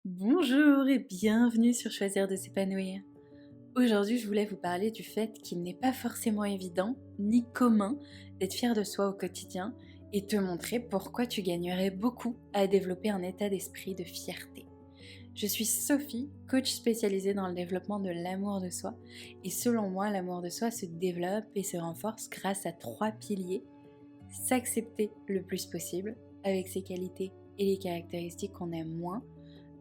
Bonjour et bienvenue sur Choisir de s'épanouir. Aujourd'hui, je voulais vous parler du fait qu'il n'est pas forcément évident ni commun d'être fier de soi au quotidien et te montrer pourquoi tu gagnerais beaucoup à développer un état d'esprit de fierté. Je suis Sophie, coach spécialisée dans le développement de l'amour de soi et selon moi, l'amour de soi se développe et se renforce grâce à 3 piliers: s'accepter le plus possible avec ses qualités et les caractéristiques qu'on aime moins,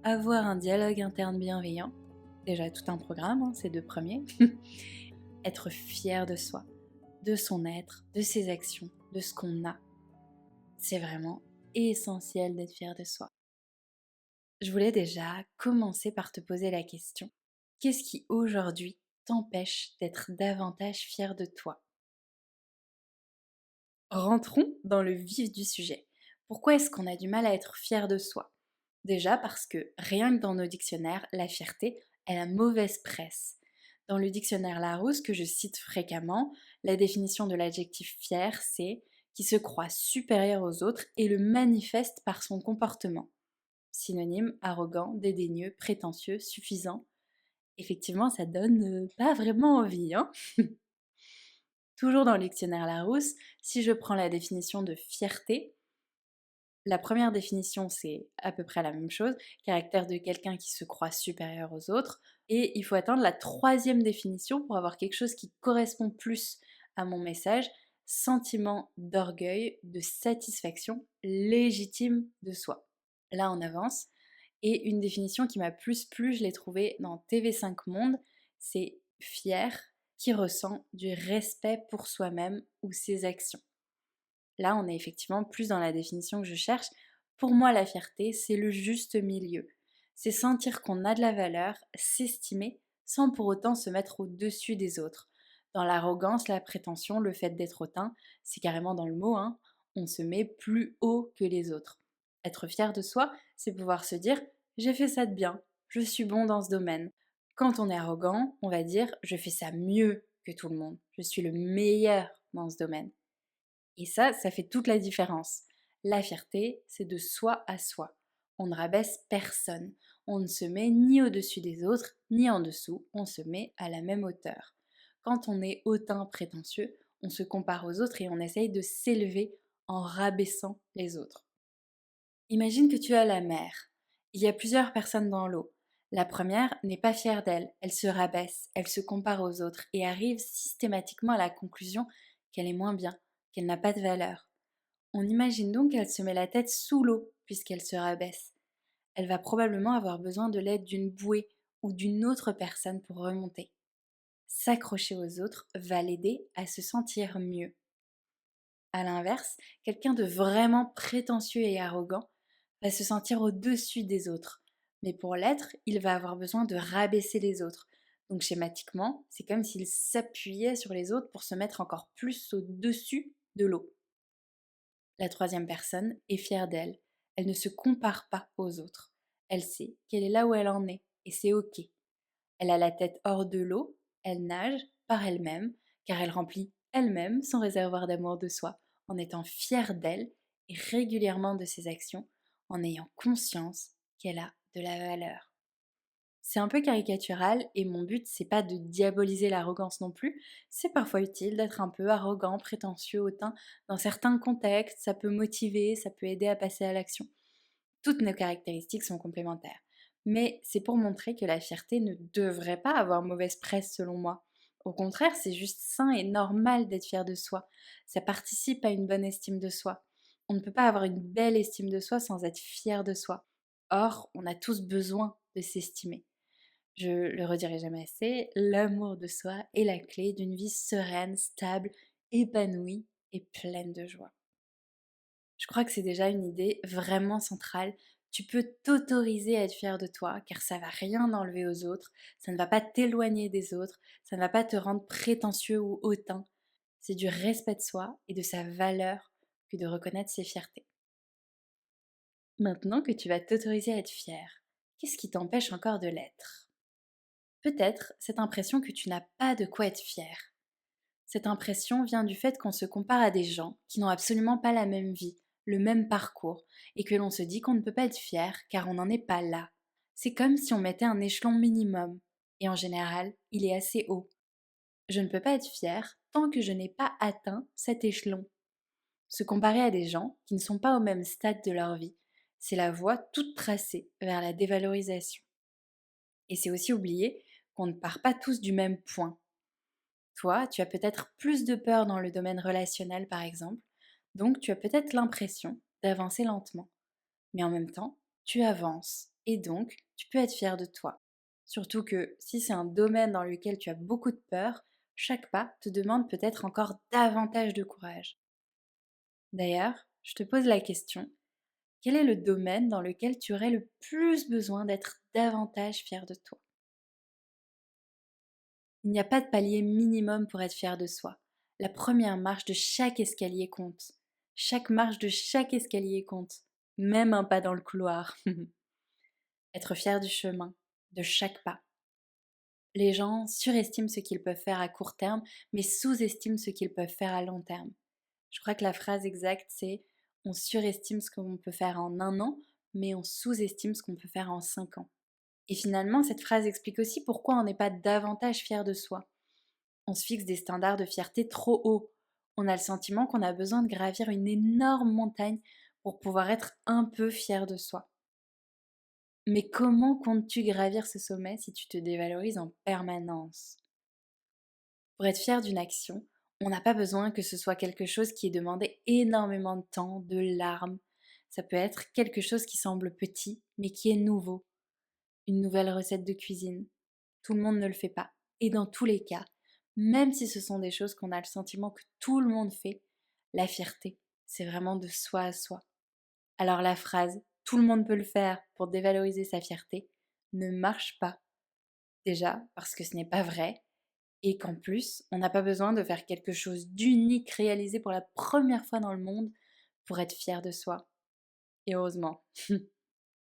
avoir un dialogue interne bienveillant, déjà tout un programme, ces 2 premiers, être fier de soi, de son être, de ses actions, de ce qu'on a. C'est vraiment essentiel d'être fier de soi. Je voulais déjà commencer par te poser la question: qu'est-ce qui aujourd'hui t'empêche d'être davantage fier de toi? Rentrons dans le vif du sujet. Pourquoi est-ce qu'on a du mal à être fier de soi? Déjà parce que rien que dans nos dictionnaires, la fierté, elle a mauvaise presse. Dans le dictionnaire Larousse, que je cite fréquemment, la définition de l'adjectif fier, c'est qui se croit supérieur aux autres et le manifeste par son comportement. Synonyme: arrogant, dédaigneux, prétentieux, suffisant. Effectivement, ça donne pas vraiment envie, hein. Toujours dans le dictionnaire Larousse, si je prends la définition de fierté, la première définition, c'est à peu près la même chose: caractère de quelqu'un qui se croit supérieur aux autres. Et il faut atteindre la troisième définition pour avoir quelque chose qui correspond plus à mon message: sentiment d'orgueil, de satisfaction légitime de soi. Là, on avance. Et une définition qui m'a plus plu, je l'ai trouvée dans TV5 Monde, c'est fier qui ressent du respect pour soi-même ou ses actions. Là, on est effectivement plus dans la définition que je cherche. Pour moi, la fierté, c'est le juste milieu. C'est sentir qu'on a de la valeur, s'estimer, sans pour autant se mettre au-dessus des autres. Dans l'arrogance, la prétention, le fait d'être hautain, c'est carrément dans le mot, hein, on se met plus haut que les autres. Être fier de soi, c'est pouvoir se dire: j'ai fait ça de bien, je suis bon dans ce domaine. Quand on est arrogant, on va dire: je fais ça mieux que tout le monde, je suis le meilleur dans ce domaine. Et ça fait toute la différence. La fierté, c'est de soi à soi. On ne rabaisse personne. On ne se met ni au-dessus des autres, ni en dessous. On se met à la même hauteur. Quand on est hautain, prétentieux, on se compare aux autres et on essaye de s'élever en rabaissant les autres. Imagine que tu es à la mer. Il y a plusieurs personnes dans l'eau. La première n'est pas fière d'elle, elle se rabaisse, elle se compare aux autres et arrive systématiquement à la conclusion qu'elle est moins bien, qu'elle n'a pas de valeur. On imagine donc qu'elle se met la tête sous l'eau puisqu'elle se rabaisse. Elle va probablement avoir besoin de l'aide d'une bouée ou d'une autre personne pour remonter. S'accrocher aux autres va l'aider à se sentir mieux. A l'inverse, quelqu'un de vraiment prétentieux et arrogant va se sentir au-dessus des autres. Mais pour l'être, il va avoir besoin de rabaisser les autres. Donc schématiquement, c'est comme s'il s'appuyait sur les autres pour se mettre encore plus au-dessus de l'eau. La troisième personne est fière d'elle. Elle ne se compare pas aux autres. Elle sait qu'elle est là où elle en est, et c'est ok. Elle a la tête hors de l'eau, elle nage par elle-même, car elle remplit elle-même son réservoir d'amour de soi, en étant fière d'elle et régulièrement de ses actions, en ayant conscience qu'elle a de la valeur. C'est un peu caricatural et mon but c'est pas de diaboliser l'arrogance non plus, c'est parfois utile d'être un peu arrogant, prétentieux, hautain dans certains contextes, ça peut motiver, ça peut aider à passer à l'action. Toutes nos caractéristiques sont complémentaires. Mais c'est pour montrer que la fierté ne devrait pas avoir mauvaise presse selon moi. Au contraire, c'est juste sain et normal d'être fier de soi. Ça participe à une bonne estime de soi. On ne peut pas avoir une belle estime de soi sans être fier de soi. Or, on a tous besoin de s'estimer. Je le redirai jamais assez, l'amour de soi est la clé d'une vie sereine, stable, épanouie et pleine de joie. Je crois que c'est déjà une idée vraiment centrale. Tu peux t'autoriser à être fier de toi, car ça va rien enlever aux autres, ça ne va pas t'éloigner des autres, ça ne va pas te rendre prétentieux ou hautain. C'est du respect de soi et de sa valeur que de reconnaître ses fiertés. Maintenant que tu vas t'autoriser à être fier, qu'est-ce qui t'empêche encore de l'être? Peut-être cette impression que tu n'as pas de quoi être fier. Cette impression vient du fait qu'on se compare à des gens qui n'ont absolument pas la même vie, le même parcours, et que l'on se dit qu'on ne peut pas être fier car on n'en est pas là. C'est comme si on mettait un échelon minimum, et en général, il est assez haut. Je ne peux pas être fière tant que je n'ai pas atteint cet échelon. Se comparer à des gens qui ne sont pas au même stade de leur vie, c'est la voie toute tracée vers la dévalorisation. Et c'est aussi oublier qu'on ne part pas tous du même point. Toi, tu as peut-être plus de peur dans le domaine relationnel par exemple, donc tu as peut-être l'impression d'avancer lentement. Mais en même temps, tu avances et donc tu peux être fier de toi. Surtout que si c'est un domaine dans lequel tu as beaucoup de peur, chaque pas te demande peut-être encore davantage de courage. D'ailleurs, je te pose la question, quel est le domaine dans lequel tu aurais le plus besoin d'être davantage fier de toi? Il n'y a pas de palier minimum pour être fier de soi. La première marche de chaque escalier compte. Chaque marche de chaque escalier compte. Même un pas dans le couloir. Être fier du chemin, de chaque pas. Les gens surestiment ce qu'ils peuvent faire à court terme, mais sous-estiment ce qu'ils peuvent faire à long terme. Je crois que la phrase exacte, c'est on surestime ce qu'on peut faire en un an, mais on sous-estime ce qu'on peut faire en 5 ans. Et finalement, cette phrase explique aussi pourquoi on n'est pas davantage fier de soi. On se fixe des standards de fierté trop hauts. On a le sentiment qu'on a besoin de gravir une énorme montagne pour pouvoir être un peu fier de soi. Mais comment comptes-tu gravir ce sommet si tu te dévalorises en permanence? Pour être fier d'une action, on n'a pas besoin que ce soit quelque chose qui ait demandé énormément de temps, de larmes. Ça peut être quelque chose qui semble petit, mais qui est nouveau. Une nouvelle recette de cuisine. Tout le monde ne le fait pas. Et dans tous les cas, même si ce sont des choses qu'on a le sentiment que tout le monde fait, la fierté, c'est vraiment de soi à soi. Alors la phrase «tout le monde peut le faire» pour dévaloriser sa fierté ne marche pas. Déjà parce que ce n'est pas vrai et qu'en plus, on n'a pas besoin de faire quelque chose d'unique réalisé pour la première fois dans le monde pour être fier de soi. Et heureusement,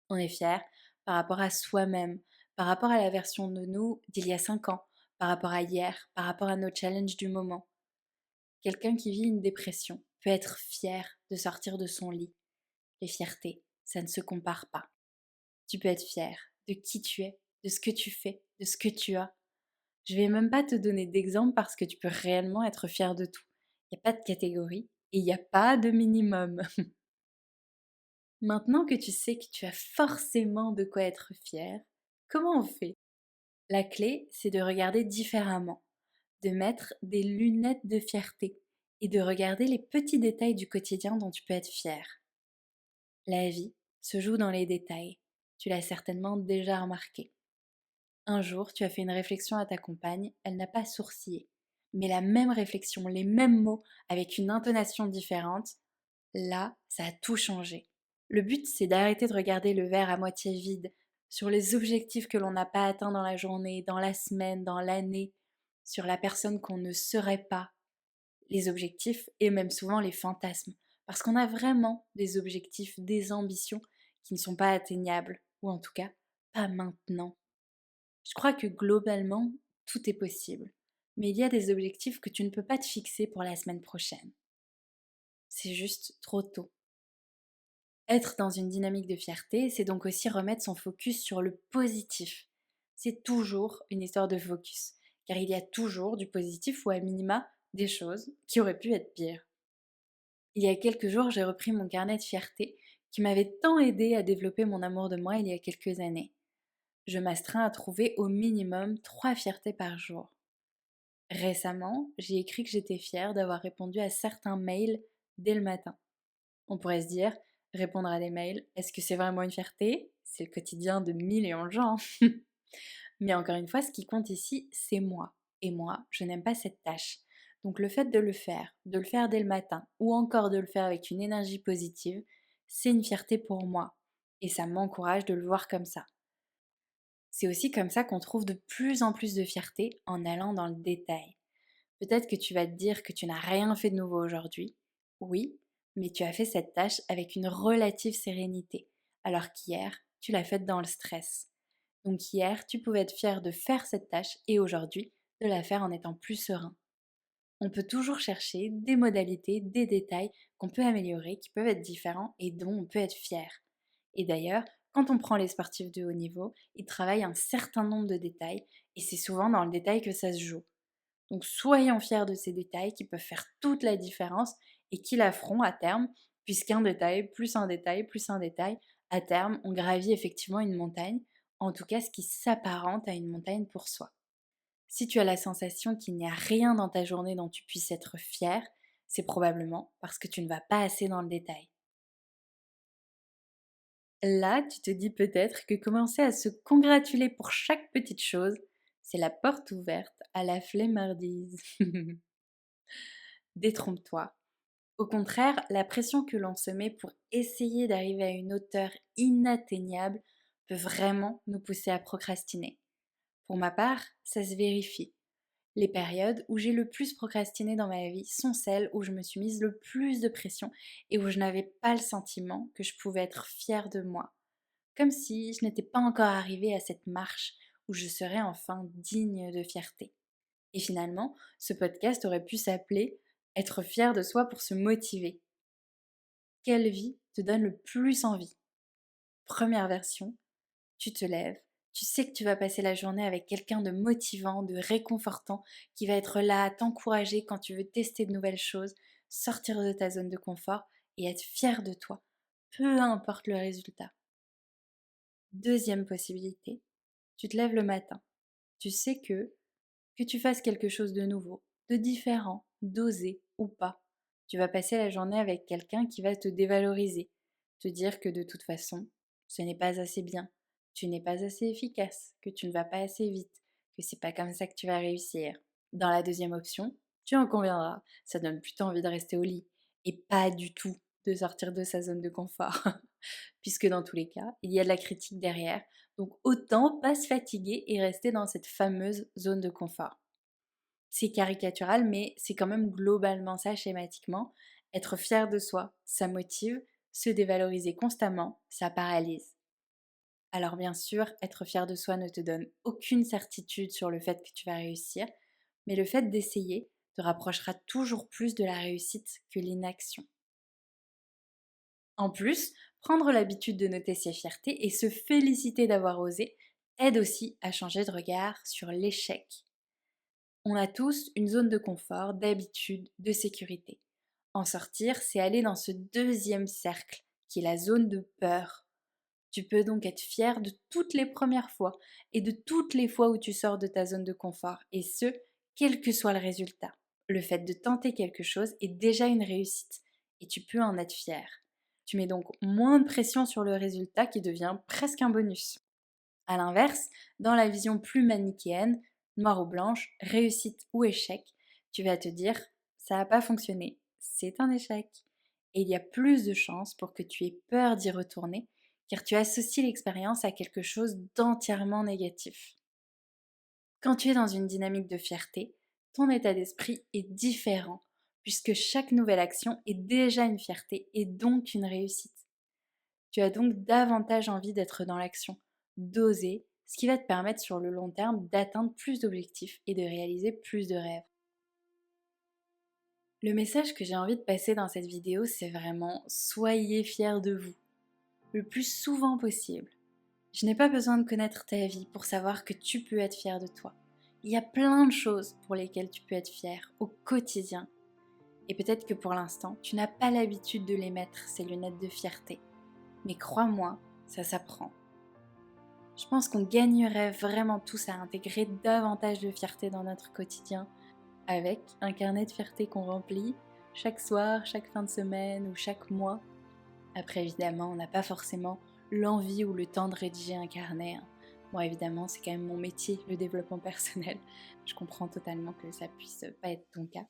on est fier par rapport à soi-même, par rapport à la version de nous d'il y a 5 ans, par rapport à hier, par rapport à nos challenges du moment. Quelqu'un qui vit une dépression peut être fier de sortir de son lit. Les fiertés, ça ne se compare pas. Tu peux être fier de qui tu es, de ce que tu fais, de ce que tu as. Je vais même pas te donner d'exemple parce que tu peux réellement être fier de tout. Il n'y a pas de catégorie et il n'y a pas de minimum. Maintenant que tu sais que tu as forcément de quoi être fier, comment on fait? La clé, c'est de regarder différemment, de mettre des lunettes de fierté et de regarder les petits détails du quotidien dont tu peux être fier. La vie se joue dans les détails. Tu l'as certainement déjà remarqué. Un jour, tu as fait une réflexion à ta compagne, elle n'a pas sourcillé. Mais la même réflexion, les mêmes mots, avec une intonation différente, là, ça a tout changé. Le but, c'est d'arrêter de regarder le verre à moitié vide, sur les objectifs que l'on n'a pas atteints dans la journée, dans la semaine, dans l'année, sur la personne qu'on ne serait pas, les objectifs et même souvent les fantasmes. Parce qu'on a vraiment des objectifs, des ambitions qui ne sont pas atteignables, ou en tout cas pas maintenant. Je crois que globalement, tout est possible. Mais il y a des objectifs que tu ne peux pas te fixer pour la semaine prochaine. C'est juste trop tôt. Être dans une dynamique de fierté, c'est donc aussi remettre son focus sur le positif. C'est toujours une histoire de focus, car il y a toujours du positif ou à minima des choses qui auraient pu être pires. Il y a quelques jours, j'ai repris mon carnet de fierté qui m'avait tant aidé à développer mon amour de moi il y a quelques années. Je m'astreins à trouver au minimum 3 fiertés par jour. Récemment, j'ai écrit que j'étais fière d'avoir répondu à certains mails dès le matin. On pourrait se dire, répondre à des mails, est-ce que c'est vraiment une fierté? C'est le quotidien de millions de gens. Mais encore une fois, ce qui compte ici, c'est moi. Et moi, je n'aime pas cette tâche. Donc le fait de le faire dès le matin, ou encore de le faire avec une énergie positive, c'est une fierté pour moi. Et ça m'encourage de le voir comme ça. C'est aussi comme ça qu'on trouve de plus en plus de fierté en allant dans le détail. Peut-être que tu vas te dire que tu n'as rien fait de nouveau aujourd'hui. Oui, mais tu as fait cette tâche avec une relative sérénité, alors qu'hier, tu l'as faite dans le stress. Donc hier, tu pouvais être fier de faire cette tâche et aujourd'hui, de la faire en étant plus serein. On peut toujours chercher des modalités, des détails qu'on peut améliorer, qui peuvent être différents et dont on peut être fier. Et d'ailleurs, Quand on prend les sportifs de haut niveau, ils travaillent un certain nombre de détails et c'est souvent dans le détail que ça se joue. Donc soyons fiers de ces détails qui peuvent faire toute la différence et qui la feront à terme, puisqu'un détail, plus un détail, plus un détail, à terme, on gravit effectivement une montagne, en tout cas ce qui s'apparente à une montagne pour soi. Si tu as la sensation qu'il n'y a rien dans ta journée dont tu puisses être fier, c'est probablement parce que tu ne vas pas assez dans le détail. Là, tu te dis peut-être que commencer à se congratuler pour chaque petite chose, c'est la porte ouverte à la flemmardise. Détrompe-toi. Au contraire, la pression que l'on se met pour essayer d'arriver à une hauteur inatteignable peut vraiment nous pousser à procrastiner. Pour ma part, ça se vérifie. Les périodes où j'ai le plus procrastiné dans ma vie sont celles où je me suis mise le plus de pression et où je n'avais pas le sentiment que je pouvais être fière de moi. Comme si je n'étais pas encore arrivée à cette marche où je serais enfin digne de fierté. Et finalement, ce podcast aurait pu s'appeler Être fier de soi pour se motiver. Quelle vie te donne le plus envie? Première version, tu te lèves, tu sais que tu vas passer la journée avec quelqu'un de motivant, de réconfortant, qui va être là à t'encourager quand tu veux tester de nouvelles choses, sortir de ta zone de confort et être fier de toi, peu importe le résultat. Deuxième possibilité, tu te lèves le matin. Tu sais que tu fasses quelque chose de nouveau, de différent, d'osé ou pas. Tu vas passer la journée avec quelqu'un qui va te dévaloriser, te dire que de toute façon, ce n'est pas assez bien, tu n'es pas assez efficace, que tu ne vas pas assez vite, que c'est pas comme ça que tu vas réussir. Dans la deuxième option, tu en conviendras, ça donne plutôt envie de rester au lit et pas du tout de sortir de sa zone de confort. Puisque dans tous les cas, il y a de la critique derrière, donc autant pas se fatiguer et rester dans cette fameuse zone de confort. C'est caricatural, mais c'est quand même globalement ça schématiquement. Être fier de soi, ça motive, se dévaloriser constamment, ça paralyse. Alors bien sûr, être fier de soi ne te donne aucune certitude sur le fait que tu vas réussir, mais le fait d'essayer te rapprochera toujours plus de la réussite que l'inaction. En plus, prendre l'habitude de noter ses fiertés et se féliciter d'avoir osé aide aussi à changer de regard sur l'échec. On a tous une zone de confort, d'habitude, de sécurité. En sortir, c'est aller dans ce deuxième cercle, qui est la zone de peur. Tu peux donc être fier de toutes les premières fois et de toutes les fois où tu sors de ta zone de confort, et ce, quel que soit le résultat. Le fait de tenter quelque chose est déjà une réussite, et tu peux en être fier. Tu mets donc moins de pression sur le résultat qui devient presque un bonus. A l'inverse, dans la vision plus manichéenne, noir ou blanche, réussite ou échec, tu vas te dire ça n'a pas fonctionné, c'est un échec. Et il y a plus de chances pour que tu aies peur d'y retourner, car tu associes l'expérience à quelque chose d'entièrement négatif. Quand tu es dans une dynamique de fierté, ton état d'esprit est différent, puisque chaque nouvelle action est déjà une fierté et donc une réussite. Tu as donc davantage envie d'être dans l'action, d'oser, ce qui va te permettre sur le long terme d'atteindre plus d'objectifs et de réaliser plus de rêves. Le message que j'ai envie de passer dans cette vidéo, c'est vraiment soyez fiers de vous, le plus souvent possible. Je n'ai pas besoin de connaître ta vie pour savoir que tu peux être fier de toi. Il y a plein de choses pour lesquelles tu peux être fier au quotidien. Et peut-être que pour l'instant, tu n'as pas l'habitude de les mettre, ces lunettes de fierté. Mais crois-moi, ça s'apprend. Je pense qu'on gagnerait vraiment tous à intégrer davantage de fierté dans notre quotidien avec un carnet de fierté qu'on remplit chaque soir, chaque fin de semaine ou chaque mois. Après, évidemment, on n'a pas forcément l'envie ou le temps de rédiger un carnet. Moi, évidemment, c'est quand même mon métier, le développement personnel. Je comprends totalement que ça puisse pas être ton cas.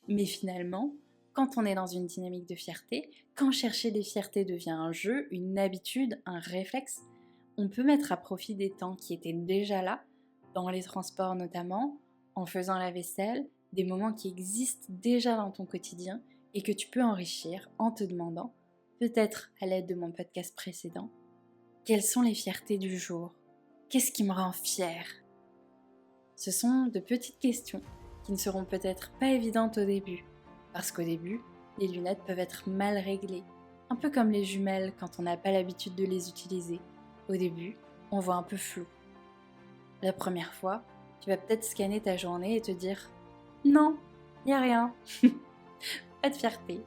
Mais finalement, quand on est dans une dynamique de fierté, quand chercher des fiertés devient un jeu, une habitude, un réflexe, on peut mettre à profit des temps qui étaient déjà là, dans les transports notamment, en faisant la vaisselle, des moments qui existent déjà dans ton quotidien et que tu peux enrichir en te demandant, peut-être à l'aide de mon podcast précédent, quelles sont les fiertés du jour? Qu'est-ce qui me rend fière? Ce sont de petites questions qui ne seront peut-être pas évidentes au début, parce qu'au début, les lunettes peuvent être mal réglées. Un peu comme les jumelles quand on n'a pas l'habitude de les utiliser. Au début, on voit un peu flou. La première fois, tu vas peut-être scanner ta journée et te dire « Non, il n'y a rien, pas de fierté ».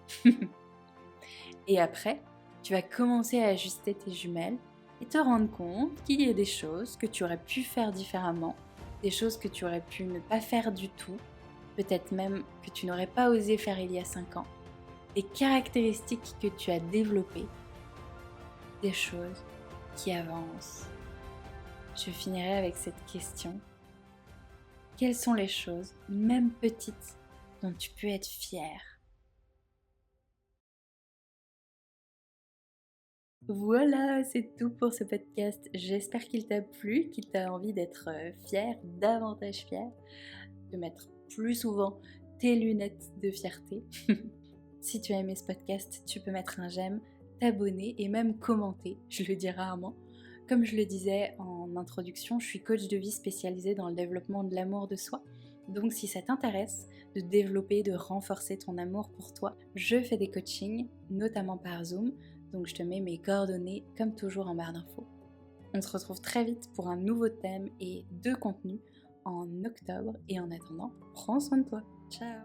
Et après, tu vas commencer à ajuster tes jumelles et te rendre compte qu'il y a des choses que tu aurais pu faire différemment, des choses que tu aurais pu ne pas faire du tout, peut-être même que tu n'aurais pas osé faire il y a 5 ans, des caractéristiques que tu as développées, des choses qui avancent. Je finirai avec cette question. Quelles sont les choses, même petites, dont tu peux être fier ? Voilà, c'est tout pour ce podcast. J'espère qu'il t'a plu, qu'il t'a envie d'être fier, davantage fier, de mettre plus souvent tes lunettes de fierté. Si tu as aimé ce podcast, tu peux mettre un j'aime, t'abonner et même commenter, je le dis rarement. Comme je le disais en introduction, je suis coach de vie spécialisée dans le développement de l'amour de soi. Donc si ça t'intéresse de développer, de renforcer ton amour pour toi, je fais des coachings, notamment par Zoom. Donc je te mets mes coordonnées comme toujours en barre d'infos. On se retrouve très vite pour un nouveau thème et 2 contenus en octobre. Et en attendant, prends soin de toi. Ciao!